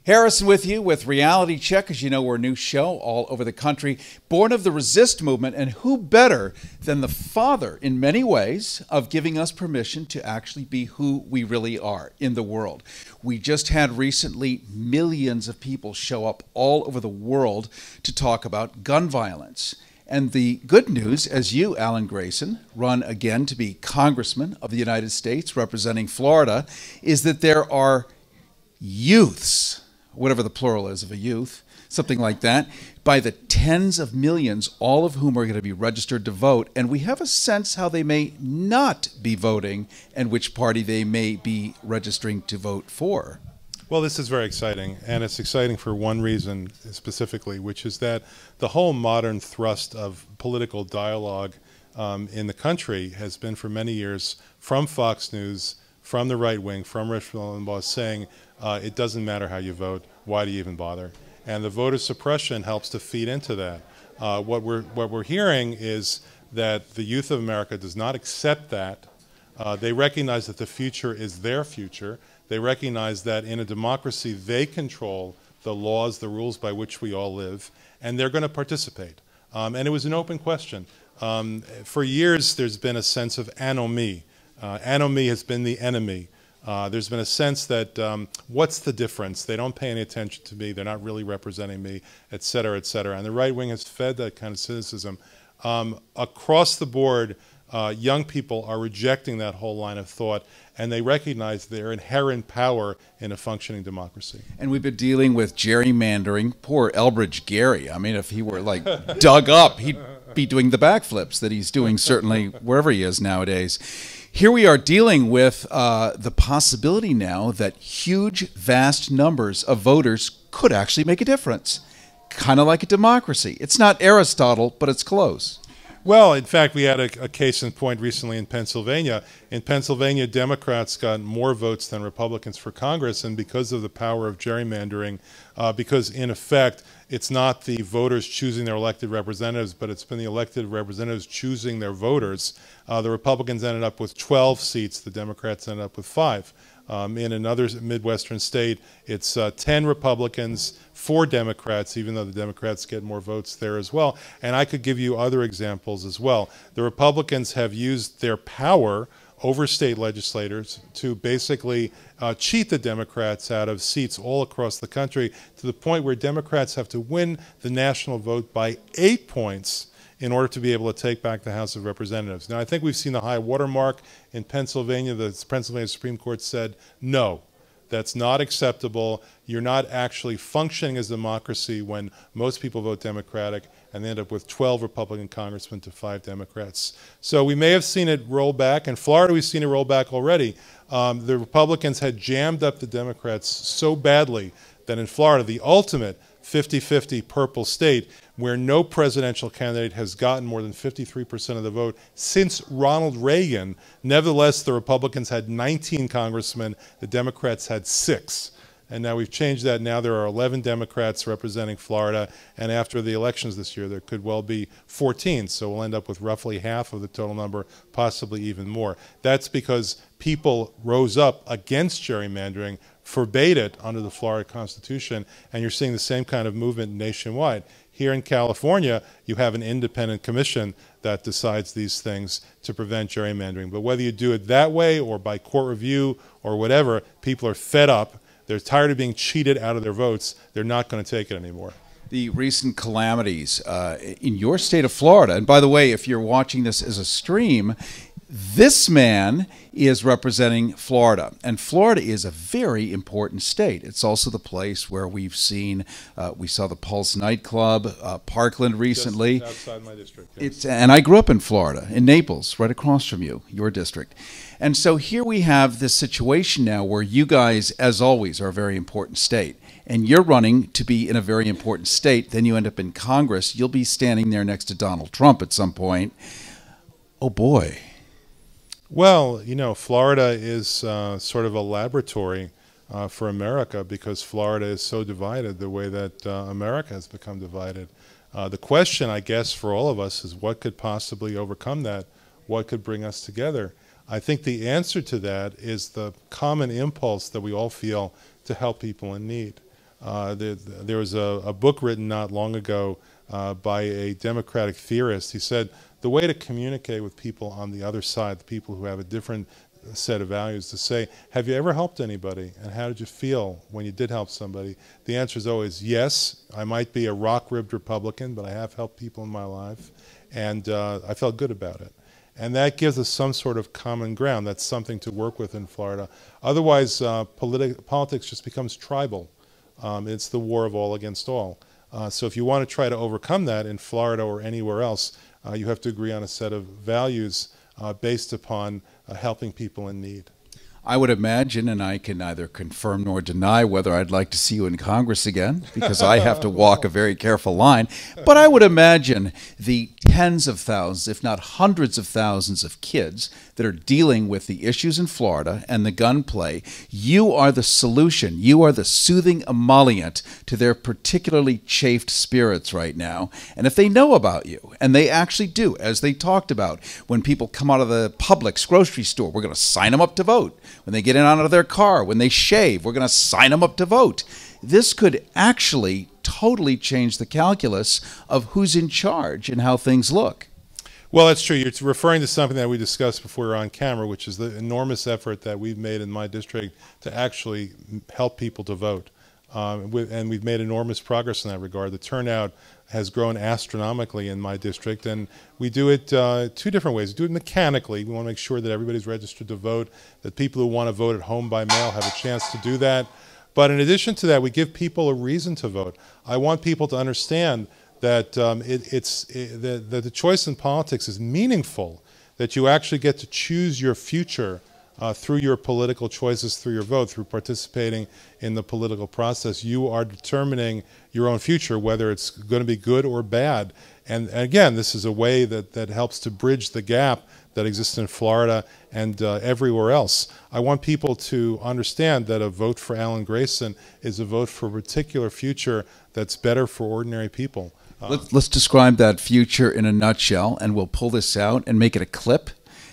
Harrison with you with Reality Check. As you know, we're a new show all over the country, born of the resist movement, and who better than the father, in many ways, of giving us permission to actually be who we really are in the world. We just had recently millions of people show up all over the world to talk about gun violence. And the good news, as you, Alan Grayson, run again to be Congressman of the United States representing Florida, is that there are youths, whatever the plural is of a youth, something like that, by the tens of millions, all of whom are going to be registered to vote. And we have a sense how they may not be voting and which party they may be registering to vote for. Well, this is very exciting, and it's exciting for one reason specifically, which is that the whole modern thrust of political dialogue in the country has been for many years from Fox News, from the right wing, from Rush Limbaugh, saying it doesn't matter how you vote, why do you even bother? And the voter suppression helps to feed into that. What we're hearing is that the youth of America does not accept that. They recognize that the future is their future. They recognize that in a democracy, they control the laws, the rules by which we all live, and they're going to participate. And it was an open question. For years, there's been a sense of anomie. Anomie has been the enemy. There's been a sense that what's the difference? They don't pay any attention to me. They're not really representing me, et cetera, et cetera. And the right wing has fed that kind of cynicism. Across the board, young people are rejecting that whole line of thought, and they recognize their inherent power in a functioning democracy. And we've been dealing with gerrymandering. Poor Elbridge Gerry. I mean, if he were like dug up, he'd be doing the backflips that he's doing certainly wherever he is nowadays. Here we are dealing with the possibility now that huge, vast numbers of voters could actually make a difference. Kind of like a democracy. It's not Aristotle, but it's close. Well, in fact, we had a case in point recently in Pennsylvania. In Pennsylvania, Democrats got more votes than Republicans for Congress, and because of the power of gerrymandering, because in effect, it's not the voters choosing their elected representatives, but it's been the elected representatives choosing their voters. The Republicans ended up with 12 seats. The Democrats ended up with 5. In another Midwestern state, it's 10 Republicans, 4 Democrats, even though the Democrats get more votes there as well. And I could give you other examples as well. The Republicans have used their power over state legislators to basically cheat the Democrats out of seats all across the country, to the point where Democrats have to win the national vote by 8 points in order to be able to take back the House of Representatives. Now, I think we've seen the high watermark in Pennsylvania. The Pennsylvania Supreme Court said, no, that's not acceptable. You're not actually functioning as a democracy when most people vote Democratic, and they end up with 12 Republican congressmen to 5 Democrats. So we may have seen it roll back. In Florida, we've seen it roll back already. The Republicans had jammed up the Democrats so badly that in Florida, the ultimate 50-50 purple state, where no presidential candidate has gotten more than 53% of the vote since Ronald Reagan. Nevertheless, the Republicans had 19 congressmen, the Democrats had 6. And now we've changed that. Now there are 11 Democrats representing Florida, and after the elections this year, there could well be 14. So we'll end up with roughly half of the total number, possibly even more. That's because people rose up against gerrymandering, forbade it under the Florida Constitution, and you're seeing the same kind of movement nationwide. Here in California, you have an independent commission that decides these things to prevent gerrymandering. But whether you do it that way or by court review or whatever, people are fed up. They're tired of being cheated out of their votes. They're not going to take it anymore. The recent calamities in your state of Florida, and by the way, if you're watching this as a stream, this man is representing Florida, and Florida is a very important state. It's also the place where we've seen, we saw the Pulse nightclub, Parkland recently. Just outside my district. Yes. And I grew up in Florida, in Naples, right across from you, your district. And so here we have this situation now where you guys, as always, are a very important state. And you're running to be in a very important state. Then you end up in Congress. You'll be standing there next to Donald Trump at some point. Oh, boy. Well, you know, Florida is sort of a laboratory for America, because Florida is so divided the way that America has become divided. The question, I guess, for all of us is what could possibly overcome that? What could bring us together? I think the answer to that is the common impulse that we all feel to help people in need. There was a book written not long ago by a Democratic theorist. He said the way to communicate with people on the other side, the people who have a different set of values, to say, have you ever helped anybody, and how did you feel when you did help somebody? The answer is always yes. I might be a rock-ribbed Republican, but I have helped people in my life, and I felt good about it. And that gives us some sort of common ground. That's something to work with in Florida. Otherwise, politics just becomes tribal. It's the war of all against all. So if you want to try to overcome that in Florida or anywhere else, you have to agree on a set of values based upon helping people in need. I would imagine, and I can neither confirm nor deny whether I'd like to see you in Congress again, because I have to walk a very careful line, but I would imagine the tens of thousands, if not hundreds of thousands of kids that are dealing with the issues in Florida and the gunplay, you are the solution. You are the soothing emollient to their particularly chafed spirits right now. And if they know about you, and they actually do, as they talked about, when people come out of the Publix grocery store, we're going to sign them up to vote. When they get in out of their car, when they shave, we're going to sign them up to vote. This could actually totally change the calculus of who's in charge and how things look. Well, that's true. You're referring to something that we discussed before we were on camera, which is the enormous effort that we've made in my district to actually help people to vote. And we've made enormous progress in that regard. The turnout has grown astronomically in my district, and we do it two different ways. We do it mechanically. We want to make sure that everybody's registered to vote, that people who want to vote at home by mail have a chance to do that. But in addition to that, we give people a reason to vote. I want people to understand that that the choice in politics is meaningful, that you actually get to choose your future through your political choices, through your vote, through participating in the political process. You are determining your own future, whether it's going to be good or bad. And again, this is a way that helps to bridge the gap that exists in Florida and everywhere else. I want people to understand that a vote for Alan Grayson is a vote for a particular future that's better for ordinary people. Let's describe that future in a nutshell, and we'll pull this out and make it a clip,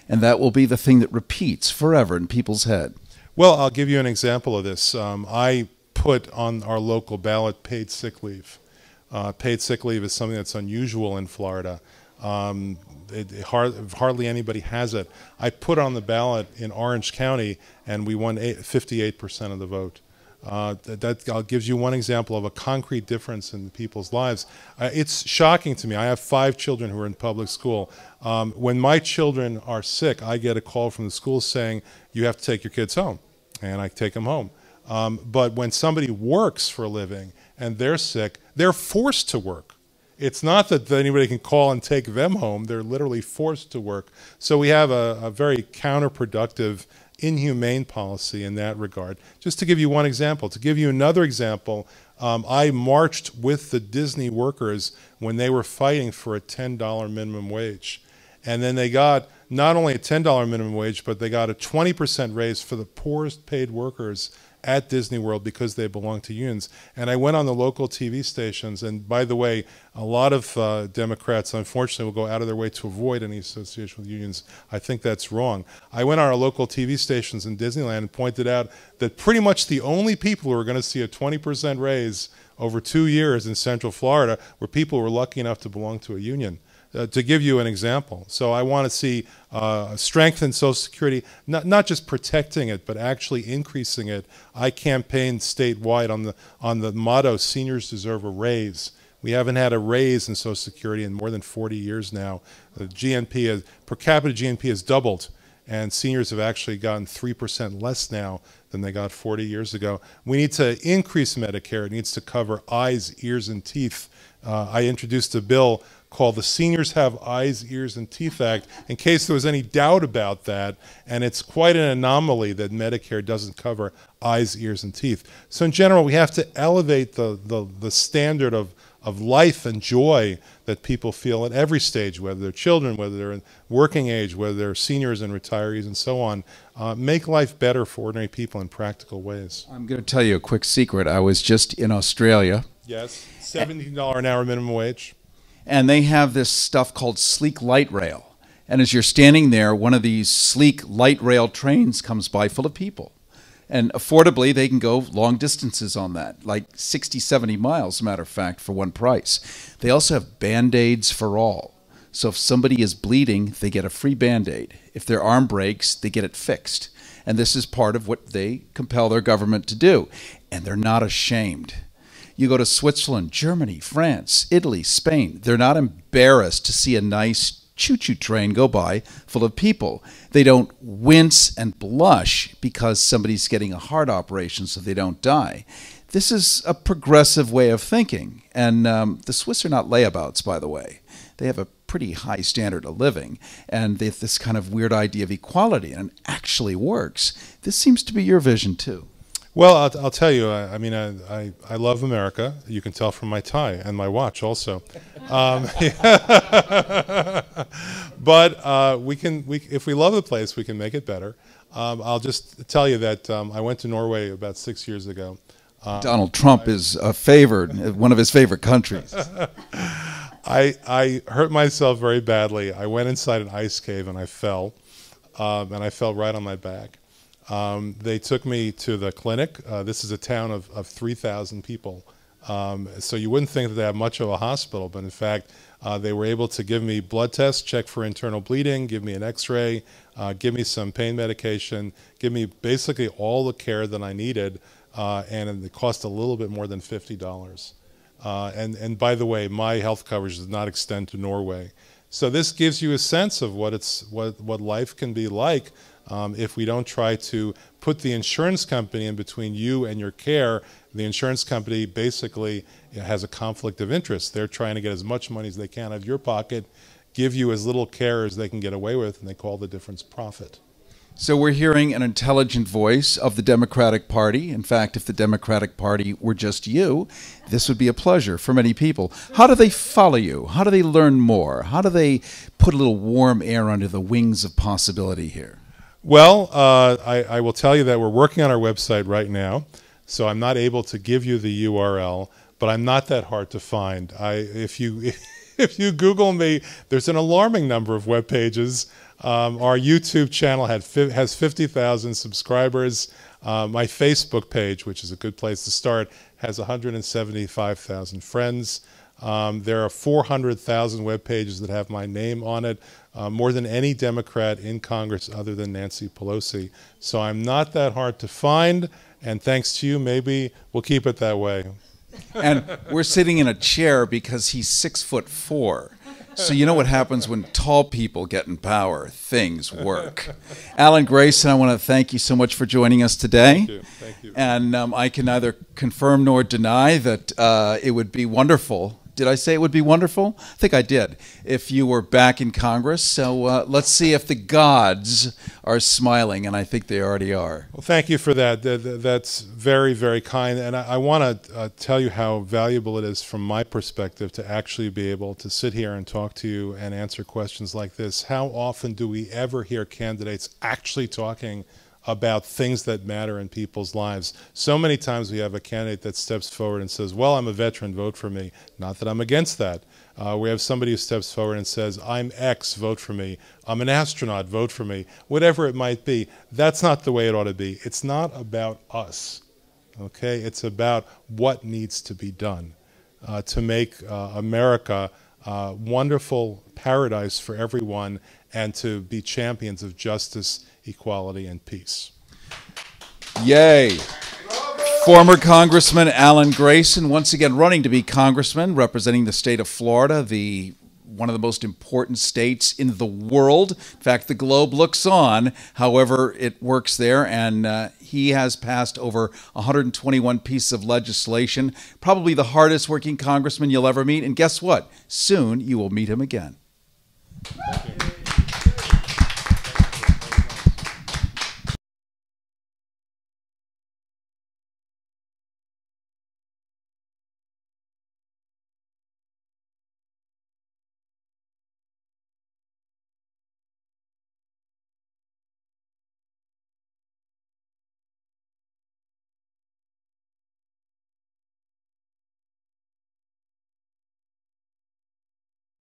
and that will be the thing that repeats forever in people's head. Well, I'll give you an example of this. I put on our local ballot paid sick leave. Paid sick leave is something that's unusual in Florida. Hardly anybody has it. I put on the ballot in Orange County, and we won 58% of the vote. That gives you one example of a concrete difference in people's lives. It's shocking to me. I have 5 children who are in public school. When my children are sick, I get a call from the school saying, you have to take your kids home, and I take them home. But when somebody works for a living and they're sick, they're forced to work. It's not that anybody can call and take them home. They're literally forced to work. So we have a very counterproductive, inhumane policy in that regard. Just to give you one example. To give you another example, I marched with the Disney workers when they were fighting for a $10 minimum wage. And then they got not only a $10 minimum wage, but they got a 20% raise for the poorest paid workers at Disney World because they belong to unions. And I went on the local TV stations, and by the way, a lot of Democrats, unfortunately, will go out of their way to avoid any association with unions. I think that's wrong. I went on our local TV stations in Disneyland and pointed out that pretty much the only people who are going to see a 20% raise over 2 years in Central Florida were people who were lucky enough to belong to a union. To give you an example. So I want to see strength in Social Security, not just protecting it, but actually increasing it. I campaigned statewide on the motto, seniors deserve a raise. We haven't had a raise in Social Security in more than 40 years now. The GNP, per capita GNP has doubled, and seniors have actually gotten 3% less now than they got 40 years ago. We need to increase Medicare. It needs to cover eyes, ears, and teeth. I introduced a bill called the Seniors Have Eyes, Ears, and Teeth Act, in case there was any doubt about that, and it's quite an anomaly that Medicare doesn't cover eyes, ears, and teeth. So in general, we have to elevate the standard of life and joy that people feel at every stage, whether they're children, whether they're in working age, whether they're seniors and retirees, and so on. Make life better for ordinary people in practical ways. I'm going to tell you a quick secret. I was just in Australia. Yes, $17 an hour minimum wage. And they have this stuff called sleek light rail. And as you're standing there, one of these sleek light rail trains comes by full of people. And affordably, they can go long distances on that, like 60, 70 miles, as a matter of fact, for one price. They also have Band-Aids for all. So if somebody is bleeding, they get a free Band-Aid. If their arm breaks, they get it fixed. And this is part of what they compel their government to do. And they're not ashamed. You go to Switzerland, Germany, France, Italy, Spain. They're not embarrassed to see a nice choo-choo train go by full of people. They don't wince and blush because somebody's getting a heart operation so they don't die. This is a progressive way of thinking. And the Swiss are not layabouts, by the way. They have a pretty high standard of living, and they have this kind of weird idea of equality, and it actually works. This seems to be your vision, too. Well, I'll tell you, I love America. You can tell from my tie and my watch also. But if we love the place, we can make it better. I'll just tell you that I went to Norway about 6 years ago. Donald Trump is one of his favorite countries. I hurt myself very badly. I went inside an ice cave and I fell right on my back. They took me to the clinic. This is a town of 3,000 people. So you wouldn't think that they have much of a hospital, but in fact, they were able to give me blood tests, check for internal bleeding, give me an x-ray, give me some pain medication, give me basically all the care that I needed, and it cost a little bit more than $50. And by the way, my health coverage does not extend to Norway. So this gives you a sense of what life can be like if we don't try to put the insurance company in between you and your care. The insurance company basically has a conflict of interest. They're trying to get as much money as they can out of your pocket, give you as little care as they can get away with, and they call the difference profit. So we're hearing an intelligent voice of the Democratic Party. In fact, if the Democratic Party were just you, this would be a pleasure for many people. How do they follow you? How do they learn more? How do they put a little warm air under the wings of possibility here? Well, I will tell you that we're working on our website right now, so I'm not able to give you the URL, but I'm not that hard to find. If you Google me, there's an alarming number of web pages. Our YouTube channel has 50,000 subscribers. My Facebook page, which is a good place to start, has 175,000 friends. There are 400,000 web pages that have my name on it, more than any Democrat in Congress other than Nancy Pelosi. So I'm not that hard to find, and thanks to you, maybe we'll keep it that way. And we're sitting in a chair because he's 6'4". So you know what happens when tall people get in power? Things work. Alan Grayson, I want to thank you so much for joining us today. Thank you. Thank you. And I can neither confirm nor deny that it would be wonderful. Did I say it would be wonderful? I think I did. If you were back in Congress. So let's see if the gods are smiling, and I think they already are. Well, thank you for that. That's very, very kind. And I want to tell you how valuable it is from my perspective to actually be able to sit here and talk to you and answer questions like this. How often do we ever hear candidates actually talking about things that matter in people's lives? So many times we have a candidate that steps forward and says, well, I'm a veteran, vote for me. Not that I'm against that. We have somebody who steps forward and says, I'm X, vote for me. I'm an astronaut, vote for me. Whatever it might be. That's not the way it ought to be. It's not about us, okay? It's about what needs to be done to make America a wonderful paradise for everyone and to be champions of justice, equality, and peace. Yay. Former Congressman Alan Grayson, once again running to be congressman, representing the state of Florida, one of the most important states in the world. In fact, the globe looks on, however it works there, and he has passed over 121 pieces of legislation, probably the hardest working congressman you'll ever meet, and guess what? Soon you will meet him again. Thank you.